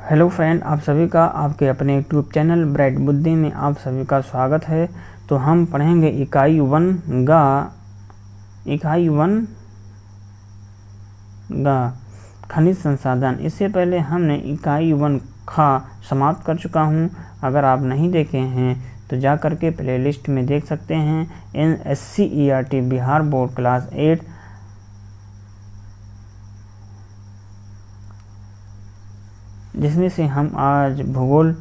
Hello friend, आप सभी का आपके अपने यूट्यूब चैनल ब्राइट बुद्धि में आप सभी का स्वागत है। तो हम पढ़ेंगे इकाई वन गा खनिज संसाधन। इससे पहले हमने इकाई 1 खा समाप्त कर चुका हूँ। अगर आप नहीं देखे हैं तो जा करके प्लेलिस्ट में देख सकते हैं। NSCERT बिहार बोर्ड क्लास 8 जिसमें से हम आज भूगोल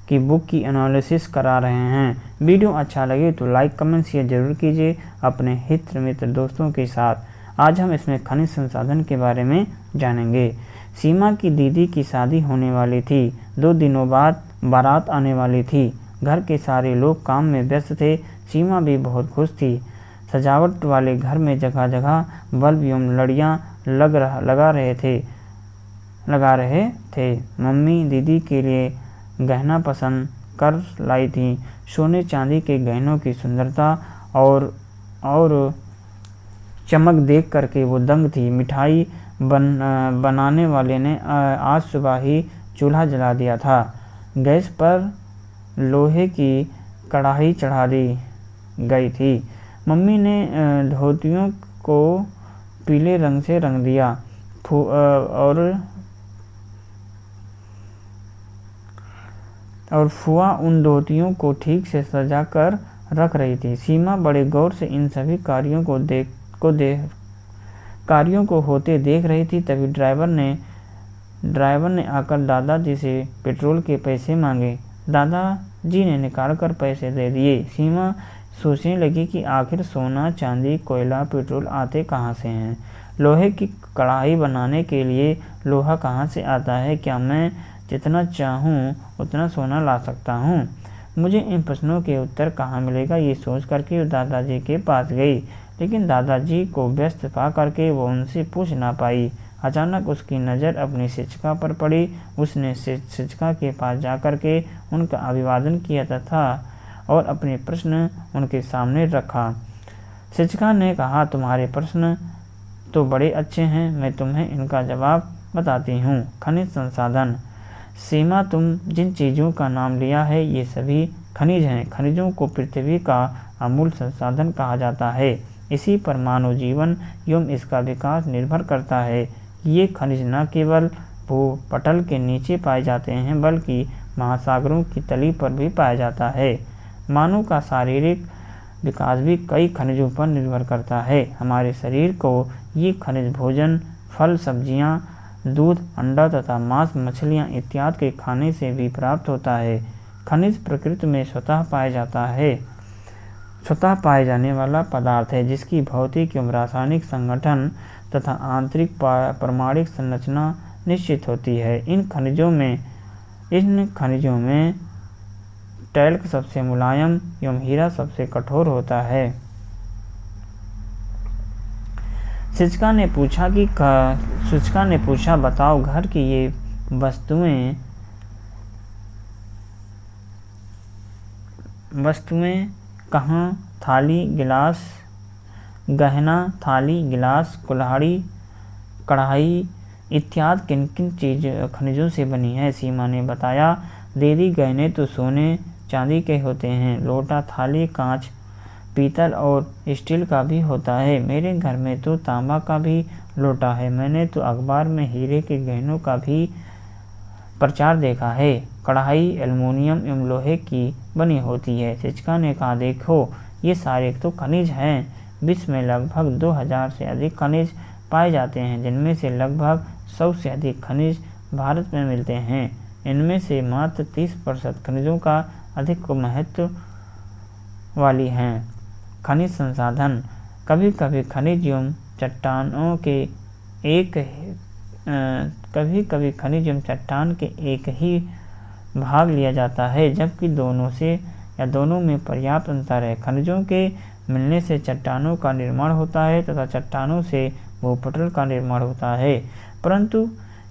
की बुक की एनालिसिस करा रहे हैं। वीडियो अच्छा लगे तो लाइक कमेंट शेयर जरूर कीजिए अपने हित मित्र दोस्तों के साथ। आज हम इसमें खनिज संसाधन के बारे में जानेंगे। सीमा की दीदी की शादी होने वाली थी। 2 दिनों बाद बारात आने वाली थी। घर के सारे लोग काम में व्यस्त थे। सीमा भी बहुत खुश थी। सजावट वाले घर में जगह जगह बल्ब एवं लड़ियाँ लगा रहे थे। मम्मी दीदी के लिए गहना पसंद कर लाई थी। सोने चांदी के गहनों की सुंदरता और चमक देख करके वो दंग थी। मिठाई बनाने वाले ने आज सुबह ही चूल्हा जला दिया था। गैस पर लोहे की कढ़ाई चढ़ा दी गई थी। मम्मी ने धोतियों को पीले रंग से रंग दिया और फुआ उन धोतियों को ठीक से सजा कर रख रही थी। सीमा बड़े गौर से इन सभी कार्यों को होते देख रही थी। तभी ड्राइवर ने आकर दादाजी से पेट्रोल के पैसे मांगे। दादाजी ने निकाल कर पैसे दे दिए। सीमा सोचने लगी कि आखिर सोना चांदी कोयला पेट्रोल आते कहाँ से हैं। लोहे की कढ़ाई बनाने के लिए लोहा कहाँ से आता है। क्या मैं जितना चाहूँ उतना सोना ला सकता हूँ। मुझे इन प्रश्नों के उत्तर कहाँ मिलेगा। ये सोच करके वो दादाजी के पास गई, लेकिन दादाजी को व्यस्त पा करके वो उनसे पूछ ना पाई। अचानक उसकी नज़र अपनी शिक्षिका पर पड़ी। उसने शिक्षिका के पास जा करके उनका अभिवादन किया तथा और अपने प्रश्न उनके सामने रखा। शिक्षिका ने कहा, तुम्हारे प्रश्न तो बड़े अच्छे हैं, मैं तुम्हें इनका जवाब बताती हूँ। खनिज संसाधन। सीमा, तुम जिन चीज़ों का नाम लिया है ये सभी खनिज हैं। खनिजों को पृथ्वी का अमूल्य संसाधन कहा जाता है। इसी पर मानव जीवन एवं इसका विकास निर्भर करता है। ये खनिज न केवल भूपटल के नीचे पाए जाते हैं बल्कि महासागरों की तली पर भी पाया जाता है। मानव का शारीरिक विकास भी कई खनिजों पर निर्भर करता है। हमारे शरीर को ये खनिज भोजन, फल, सब्जियाँ, दूध, अंडा तथा मांस, मछलियाँ इत्यादि के खाने से भी प्राप्त होता है। खनिज प्रकृति में स्वतः पाए जाने वाला पदार्थ है जिसकी भौतिक एवं रासायनिक संगठन तथा आंतरिक परमाणिक संरचना निश्चित होती है। इन खनिजों में टैल्क सबसे मुलायम एवं हीरा सबसे कठोर होता है। शिक्षिका ने पूछा, बताओ घर की ये वस्तुएं कहाँ। थाली गिलास, गहना, थाली गिलास, कुल्हाड़ी, कढ़ाई इत्यादि किन किन खनिजों से बनी है। सीमा ने बताया, दीदी गहने तो सोने चांदी के होते हैं। लोटा, थाली कांच, पीतल और स्टील का भी होता है। मेरे घर में तो तांबा का भी लोटा है। मैंने तो अखबार में हीरे के गहनों का भी प्रचार देखा है। कढ़ाई एल्युमिनियम एवं लोहे की बनी होती है। शिक्षिका ने कहा, देखो ये सारे तो खनिज हैं। विश्व में लगभग 2000 से अधिक खनिज पाए जाते हैं, जिनमें से लगभग 100 से अधिक खनिज भारत में मिलते हैं। इनमें से मात्र 30% खनिजों का अधिक महत्व वाली हैं। खनिज संसाधन। कभी कभी खनिज एवं चट्टान के एक ही भाग लिया जाता है, जबकि दोनों में पर्याप्त अंतर है। खनिजों के मिलने से चट्टानों का निर्माण होता है तथा चट्टानों से भूपटल का निर्माण होता है, परंतु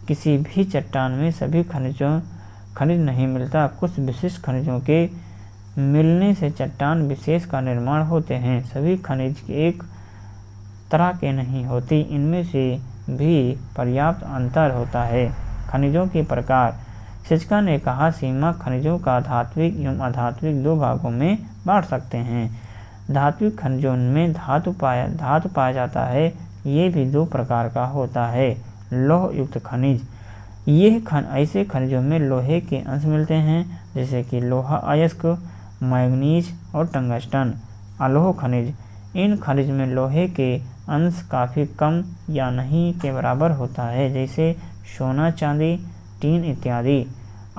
किसी भी चट्टान में सभी खनिज नहीं मिलता। कुछ विशिष्ट खनिजों के मिलने से चट्टान विशेष का निर्माण होते हैं। सभी खनिज एक तरह के नहीं होती, इनमें से भी पर्याप्त अंतर होता है। खनिजों के प्रकार। शिक्षिका ने कहा, सीमा खनिजों का धात्विक एवं अधात्विक दो भागों में बांट सकते हैं। धात्विक खनिजों में धातु पाया जाता है। ये भी दो प्रकार का होता है। लौह युक्त खनिज, ये ऐसे खनिजों में लोहे के अंश मिलते हैं, जैसे कि लोहा अयस्क, मैग्नीज और टंगस्टन। अलोह खनिज, इन खनिज में लोहे के अंश काफ़ी कम या नहीं के बराबर होता है, जैसे सोना, चांदी, टीन इत्यादि।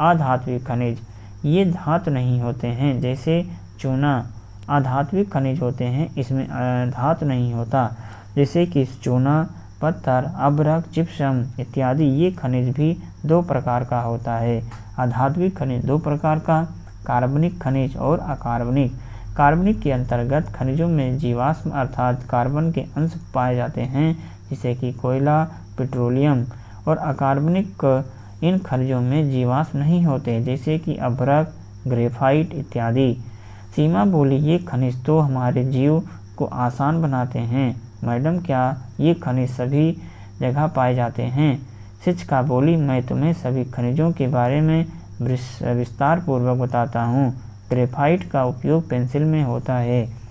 अधात्विक खनिज, ये धातु नहीं होते हैं, जैसे चूना। अधात्विक खनिज होते हैं, इसमें धातु नहीं होता, जैसे कि चूना, पत्थर, अभ्रक, जिप्सम इत्यादि। ये खनिज भी दो प्रकार का होता है। अधात्विक खनिज दो प्रकार का, कार्बनिक खनिज और अकार्बनिक। कार्बनिक के अंतर्गत खनिजों में जीवाश्म अर्थात कार्बन के अंश पाए जाते हैं, जैसे कि कोयला, पेट्रोलियम। और अकार्बनिक, इन खनिजों में जीवाश्म नहीं होते, जैसे कि अभ्रक, ग्रेफाइट इत्यादि। सीमा बोली, ये खनिज तो हमारे जीव को आसान बनाते हैं। मैडम, क्या ये खनिज सभी जगह पाए जाते हैं? शिक्षिका बोली, मैं तुम्हें सभी खनिजों के बारे में विस्तार पूर्वक बताता हूँ। ग्रेफाइट का उपयोग पेंसिल में होता है।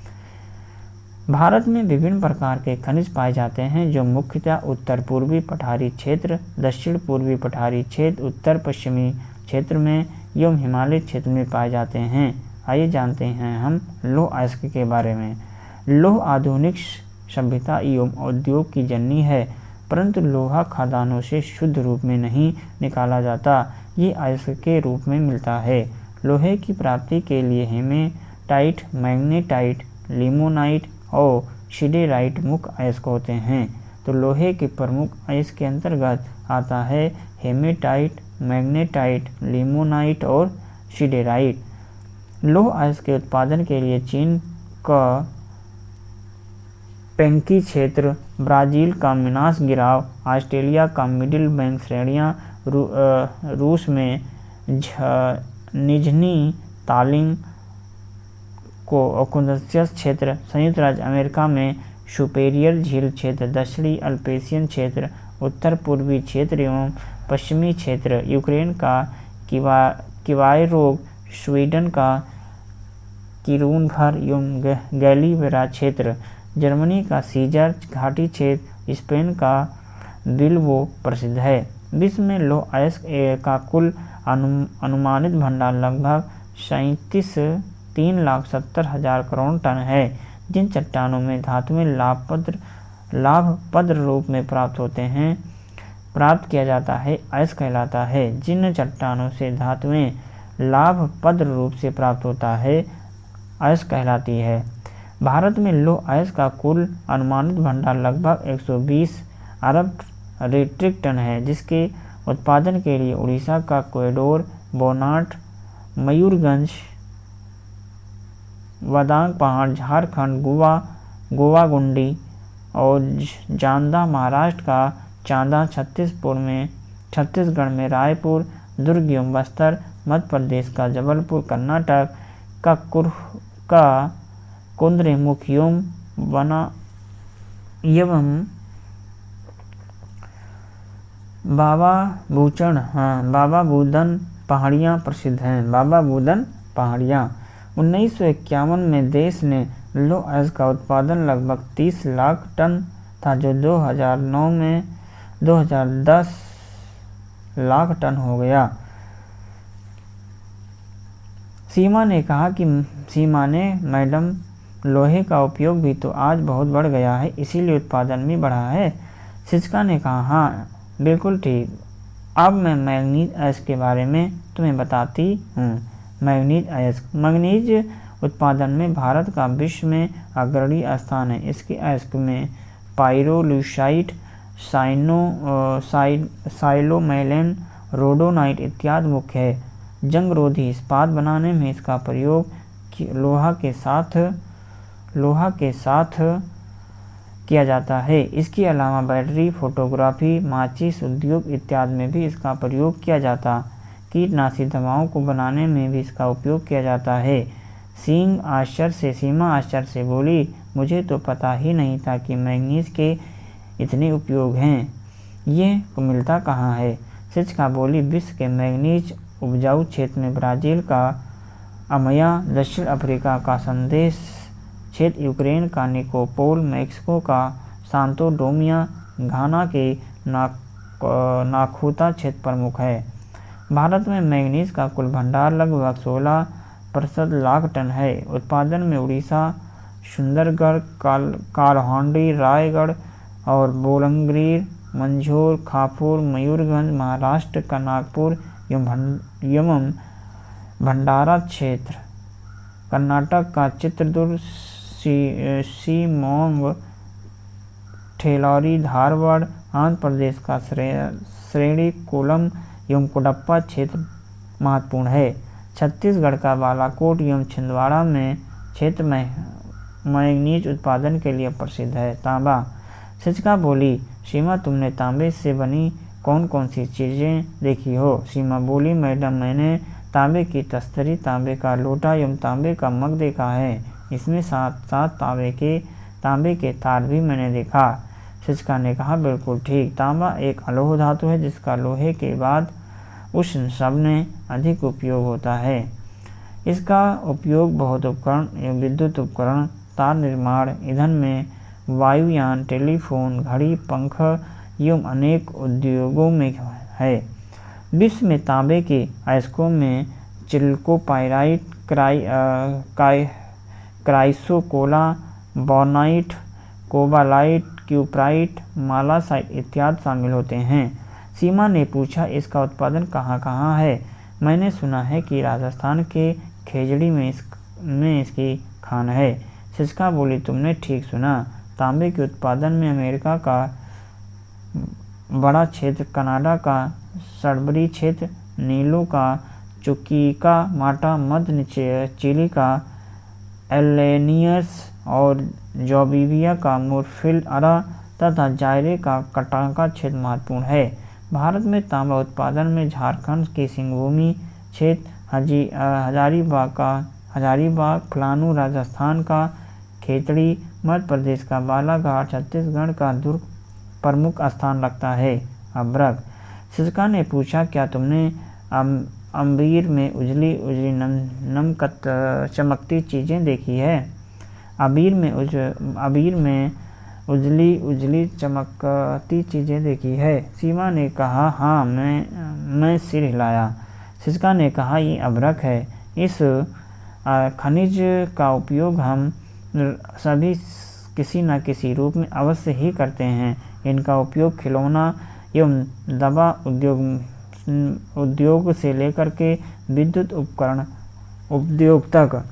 भारत में विभिन्न प्रकार के खनिज पाए जाते हैं, जो मुख्यतः उत्तर पूर्वी पठारी क्षेत्र, दक्षिण पूर्वी पठारी क्षेत्र, उत्तर पश्चिमी क्षेत्र में एवं हिमालय क्षेत्र में पाए जाते हैं। आइए जानते हैं हम लौह अयस्क के बारे में। लौह आधुनिक सभ्यता एवं उद्योग की जननी है, परंतु लोहा खदानों से शुद्ध रूप में नहीं निकाला जाता, ये अयस्क के रूप में मिलता है। लोहे की प्राप्ति के लिए हेमेटाइट, मैग्नेटाइट, लिमोनाइट और शिडेराइट मुख्य अयस्क होते हैं। तो लोहे के प्रमुख अयस्क के अंतर्गत आता है हेमेटाइट, मैग्नेटाइट, लिमोनाइट और शिडेराइट। लौह अयस्क के उत्पादन के लिए चीन का पेंकी क्षेत्र, ब्राज़ील का मिनास गिराव, ऑस्ट्रेलिया का मिडिल बैंक श्रेणियाँ, रूस में निझनी तालिंग कोकुनसियस क्षेत्र, संयुक्त राज्य अमेरिका में सुपेरियर झील क्षेत्र, दक्षिणी अल्पेशियन क्षेत्र, उत्तर पूर्वी क्षेत्र एवं पश्चिमी क्षेत्र, यूक्रेन का किवायरोग, स्वीडन का किरूनभर एवं गैलीवेरा क्षेत्र, जर्मनी का सीजर घाटी क्षेत्र, स्पेन का बिल्बो प्रसिद्ध है। विश्व में लौह अयस्क का कुल अनुमानित भंडार लगभग 3,70,000 करोड़ टन है। जिन चट्टानों में धातुएं लाभप्रद रूप में प्राप्त किया जाता है, अयस्क कहलाता है। जिन चट्टानों से धातुएं लाभप्रद रूप से प्राप्त होता है, अयस्क कहलाती है। भारत में लौह अयस्क का कुल अनुमानित भंडार लगभग 120 अरब मीट्रिक टन है, जिसके उत्पादन के लिए उड़ीसा का कोयडोर, बोनाट, मयूरगंज, वदांग पहाड़, झारखंड, गोवागुंडी और जांदा, महाराष्ट्र का चांदा, छत्तीसगढ़ में रायपुर, दुर्ग एवं बस्तर, मध्य प्रदेश का जबलपुर, कर्नाटक का कुद्रेमुख एवं बाबा बूदन पहाड़ियाँ प्रसिद्ध हैं। बाबा बूदन पहाड़ियाँ। 1951 में देश ने लौह अयस्क का उत्पादन लगभग 30 लाख टन था, जो 2009 में 2010 लाख टन हो गया। सीमा ने मैडम, लोहे का उपयोग भी तो आज बहुत बढ़ गया है, इसीलिए उत्पादन भी बढ़ा है। शिक्षिका ने कहा, हाँ बिल्कुल ठीक। अब मैं मैग्नीज अयस्क के बारे में तुम्हें बताती हूँ। मैग्नीज अयस्क। मैग्नीज उत्पादन में भारत का विश्व में अग्रणी स्थान है। इसके अयस्क में पाइरोलूसाइट, साइलोमेलेन, रोडोनाइट इत्यादि मुख्य है। जंगरोधी इस्पात बनाने में इसका प्रयोग लोहा के साथ किया जाता है। इसके अलावा बैटरी, फोटोग्राफी, माचिस उद्योग इत्यादि में भी इसका प्रयोग किया जाता। कीटनाशी दवाओं को बनाने में भी इसका उपयोग किया जाता है। सीमा आश्चर्य से बोली, मुझे तो पता ही नहीं था कि मैग्नीज के इतने उपयोग हैं। ये मिलता कहाँ है? शिक्षिका बोली, विश्व के मैग्नीज उपजाऊ क्षेत्र में ब्राज़ील का अमया, दक्षिण अफ्रीका का संदेश क्षेत्र, यूक्रेन का निकोपोल, मैक्सिको का सांतो डोमिया, घाना के नाखूता क्षेत्र प्रमुख है। भारत में मैंगनीज का कुल भंडार लगभग 16% लाख टन है। उत्पादन में उड़ीसा, सुंदरगढ़, कालहंडी, रायगढ़ और बोलंगीर, मंझौर, खापुर, मयूरभंज, महाराष्ट्र का नागपुर एवं भंडारा क्षेत्र, कर्नाटक का चित्रदुर्ग, शिवमोगा, ठेलारी, धारवाड़, आंध्र प्रदेश का श्रीकाकुलम एवं कोडप्पा क्षेत्र महत्वपूर्ण है। छत्तीसगढ़ का बालाकोट एवं छिंदवाड़ा में क्षेत्र में मैंगनीज उत्पादन के लिए प्रसिद्ध है। तांबा। शिक्षिका बोली, सीमा, तुमने तांबे से बनी कौन कौन सी चीज़ें देखी हो? सीमा बोली, मैडम, मैंने तांबे की तस्तरी, तांबे का लोटा एवं तांबे का मग देखा है। इसमें साथ साथ तांबे के तार भी मैंने देखा। शिक्षिका ने कहा, बिल्कुल ठीक। तांबा एक अलोह धातु है जिसका लोहे के बाद उष्ण सबने अधिक उपयोग होता है। इसका उपयोग बहुत उपकरण एवं विद्युत उपकरण, तार निर्माण, ईंधन में, वायुयान, टेलीफोन, घड़ी, पंख एवं अनेक उद्योगों में है। विश्व में तांबे के अयस्कों में चिल्कोपाइराइट, क्राइसोकोला, बोनाइट, कोबालाइट, क्यूप्राइट, मालासाइट इत्यादि शामिल होते हैं। सीमा ने पूछा, इसका उत्पादन कहाँ कहाँ है? मैंने सुना है कि राजस्थान के खेजड़ी में इसकी खान है। शिक्षिका बोली, तुमने ठीक सुना। तांबे के उत्पादन में अमेरिका का बड़ा क्षेत्र, कनाडा का सडबरी क्षेत्र, नीलो का चुकीका माटा, मध्य चिली का एलेनियस और जोबीविया का मुरफिल अरा तथा जायरे का कटाका क्षेत्र महत्वपूर्ण है। भारत में तांबा उत्पादन में झारखंड की सिंहभूमि क्षेत्र, हजारीबाग, फलानू, राजस्थान का खेतड़ी, मध्य प्रदेश का बालाघाट, छत्तीसगढ़ का दुर्ग प्रमुख स्थान रखता है। अभ्रक। शिक्षिका ने पूछा, क्या तुमने अम्बीर में उजली चमकती चीज़ें देखी है? अबीर में उजली चमकती चीज़ें देखी है। सीमा ने कहा, हाँ। मैं सिर हिलाया। शिक्षिका ने कहा, ये अभ्रक है। इस खनिज का उपयोग हम सभी किसी न किसी रूप में अवश्य ही करते हैं। इनका उपयोग खिलौना एवं दवा उद्योग से लेकर के विद्युत उपकरण उद्योग तक।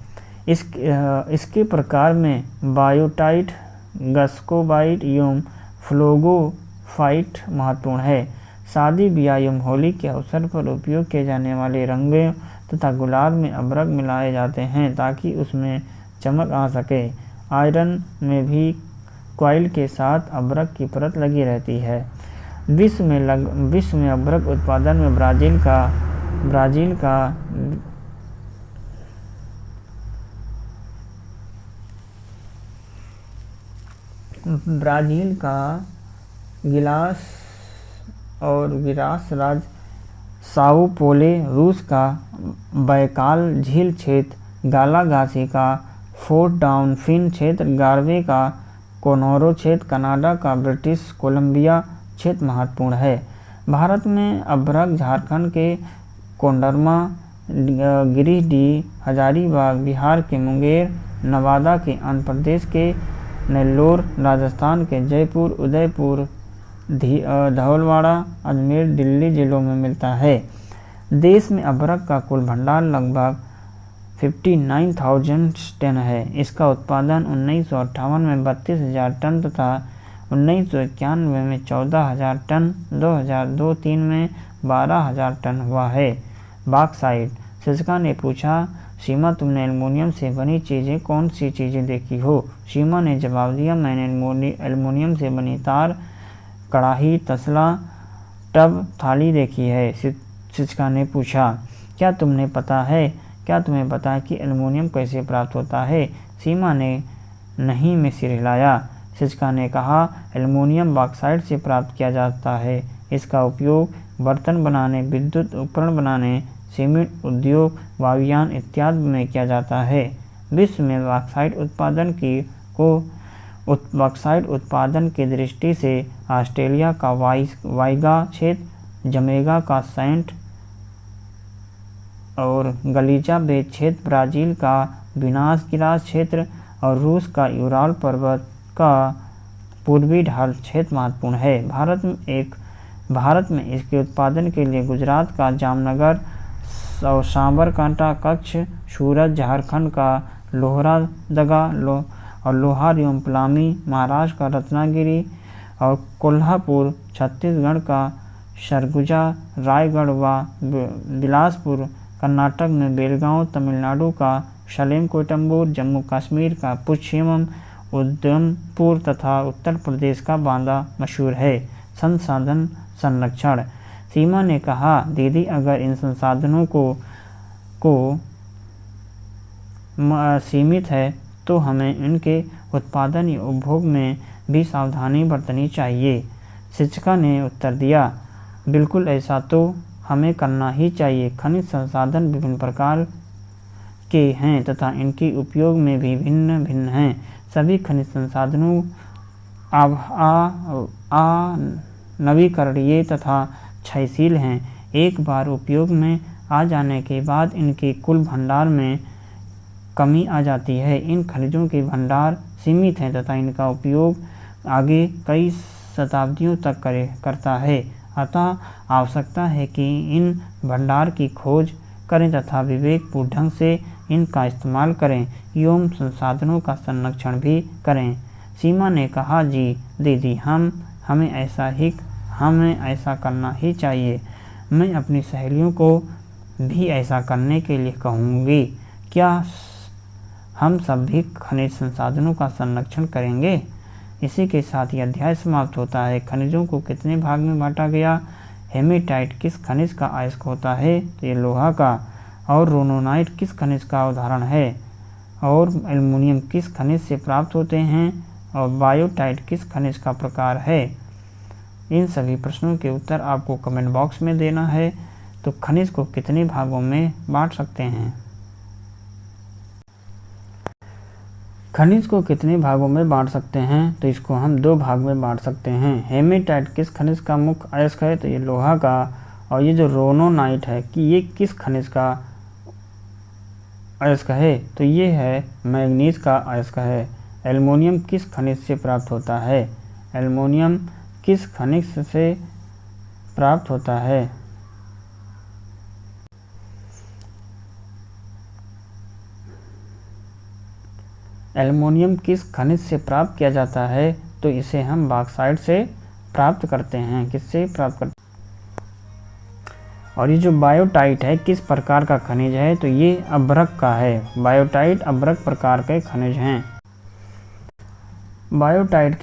इसके प्रकार में बायोटाइट, गस्कोबाइट एवं फ्लोगोफाइट महत्वपूर्ण है। शादी, ब्याह एवं होली के अवसर पर उपयोग किए जाने वाले रंगों तथा गुलाल में अभ्रक मिलाए जाते हैं ताकि उसमें चमक आ सके। आयरन में भी क्वाइल के साथ अभ्रक की परत लगी रहती है। विश्व में अभ्रक उत्पादन में ब्राज़ील का गिलास और विरास राज्य, साओ पोले, रूस का बैकाल झील क्षेत्र, गालागासी का फोर्ट डाउनफिन क्षेत्र, गारवे का कोनोरो क्षेत्र, कनाडा का ब्रिटिश कोलंबिया क्षेत्र महत्वपूर्ण है। भारत में अभ्रक झारखंड के कोंडरमा, गिरिडीह, हजारीबाग, बिहार के मुंगेर, नवादा के, आंध्र प्रदेश के नेल्लोर, राजस्थान के जयपुर, उदयपुर, धौलवाड़ा, अजमेर, दिल्ली जिलों में मिलता है। देश में अभ्रक का कुल भंडार लगभग 59,000 टन है। इसका उत्पादन 1958 में 32,000 टन तथा 1991 में 14,000 टन, 2002-03 में 12,000 टन हुआ है। बॉक्साइट। शिक्षिका ने पूछा, सीमा, तुमने एल्युमिनियम से बनी चीज़ें कौन सी चीज़ें देखी हो? सीमा ने जवाब दिया, मैंने एल्युमिनियम से बनी तार, कढ़ाई, तसला, टब, थाली देखी है। शिक्षिका ने पूछा, क्या तुम्हें पता है कि एल्युमिनियम कैसे प्राप्त होता है? सीमा ने नहीं में सिर हिलाया। शिक्षिका ने कहा, एल्युमिनियम बॉक्साइट से प्राप्त किया जाता है। इसका उपयोग बर्तन बनाने, विद्युत उपकरण बनाने, सीमेंट उद्योग, वायुयान इत्यादि में किया जाता है। विश्व में बॉक्साइट उत्पादन की दृष्टि से ऑस्ट्रेलिया का वाइगा क्षेत्र, जमैका का सेंट और गलीचा बे क्षेत्र, ब्राज़ील का मिनास गिरास क्षेत्र और रूस का यूराल पर्वत का पूर्वी ढाल क्षेत्र महत्वपूर्ण है। भारत में इसके उत्पादन के लिए गुजरात का जामनगर और साबरकांठा, कच्छ, सूरत, झारखंड का लोहरदगा और लोहार एवं पलामी, महाराष्ट्र का रत्नागिरी और कोल्हापुर, छत्तीसगढ़ का सरगुजा, रायगढ़ व बिलासपुर, कर्नाटक में बेलगांव, तमिलनाडु का सलेम कोयम्बटूर, जम्मू कश्मीर का पुछेमम, उधमपुर तथा उत्तर प्रदेश का बांदा मशहूर है। संसाधन संरक्षण। सीमा ने कहा, दीदी अगर इन संसाधनों को सीमित है तो हमें इनके उत्पादन या उपभोग में भी सावधानी बरतनी चाहिए। शिक्षिका ने उत्तर दिया, बिल्कुल ऐसा तो हमें करना ही चाहिए। खनिज संसाधन विभिन्न प्रकार के हैं तथा इनके उपयोग में भी भिन्न भिन्न हैं। सभी खनिज संसाधनों नवीकरणीय तथा क्षयशील हैं। एक बार उपयोग में आ जाने के बाद इनके कुल भंडार में कमी आ जाती है। इन खनिजों के भंडार सीमित हैं तथा इनका उपयोग आगे कई शताब्दियों तक करता है। अतः आवश्यकता है कि इन भंडार की खोज करें तथा विवेकपूर्ण ढंग से इनका इस्तेमाल करें एवं संसाधनों का संरक्षण भी करें। सीमा ने कहा, जी दीदी, हमें ऐसा करना ही चाहिए। मैं अपनी सहेलियों को भी ऐसा करने के लिए कहूँगी। क्या हम सब भी खनिज संसाधनों का संरक्षण करेंगे? इसी के साथ यह अध्याय समाप्त होता है। खनिजों को कितने भाग में बांटा गया? हेमेटाइट किस खनिज का अयस्क होता है? तो ये लोहा का। और रोनोनाइट किस खनिज का उदाहरण है? और एल्युमिनियम किस खनिज से प्राप्त होते हैं? और बायोटाइट किस खनिज का प्रकार है? इन सभी प्रश्नों के उत्तर आपको कमेंट बॉक्स में देना है। तो खनिज को कितने भागों में बांट सकते हैं? खनिज को कितने भागों में बांट सकते हैं? तो इसको हम दो भाग में बांट सकते हैं। हेमेटाइट किस खनिज का मुख्य अयस्क है? तो ये लोहा का। और ये जो रोनोनाइट है कि ये किस खनिज का अयस्क है? तो ये है मैंगनीज का अयस्क है। एल्युमिनियम किस खनिज से प्राप्त होता है? एल्युमिनियम किस खनिज से प्राप्त होता है? एल्युमिनियम किस खनिज से प्राप्त किया जाता है? तो इसे हम बॉक्साइट से प्राप्त करते हैं। किससे प्राप्त करते हैं? और ये जो बायोटाइट है किस प्रकार का खनिज है? तो ये अभ्रक का है। बायोटाइट अभ्रक प्रकार के खनिज हैं। बायोटाइट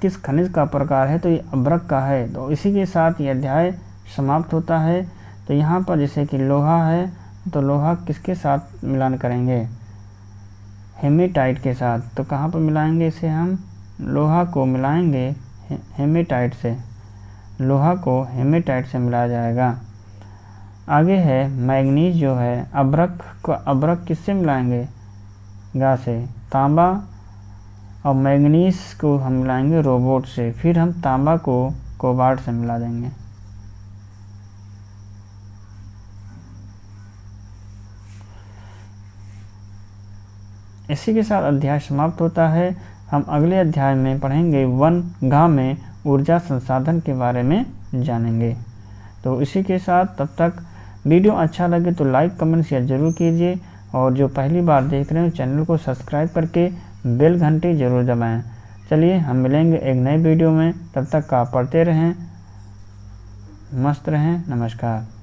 किस खनिज का प्रकार है? तो ये अभ्रक का है। तो इसी के साथ ये अध्याय समाप्त होता है। तो यहाँ पर जैसे कि लोहा है, तो लोहा किसके साथ मिलान करेंगे? हेमेटाइट के साथ। तो कहाँ पर मिलाएंगे इसे हम? लोहा को मिलाएंगे हेमेटाइट से। लोहा को हेमेटाइट से मिलाया जाएगा। आगे है मैंगनीज जो है अभ्रक किससे मिलाएंगे? गा से। तांबा और मैंगनीज को हम मिलाएंगे रोबोट से। फिर हम तांबा को कोबाल्ट से मिला देंगे। इसी के साथ अध्याय समाप्त होता है। हम अगले अध्याय में पढ़ेंगे वन घा में ऊर्जा संसाधन के बारे में जानेंगे। तो इसी के साथ तब तक वीडियो अच्छा लगे तो लाइक, कमेंट, शेयर जरूर कीजिए। और जो पहली बार देख रहे हो चैनल को सब्सक्राइब करके बेल घंटी जरूर दबाएं। चलिए हम मिलेंगे एक नए वीडियो में। तब तक आप पढ़ते रहें, मस्त रहें। नमस्कार।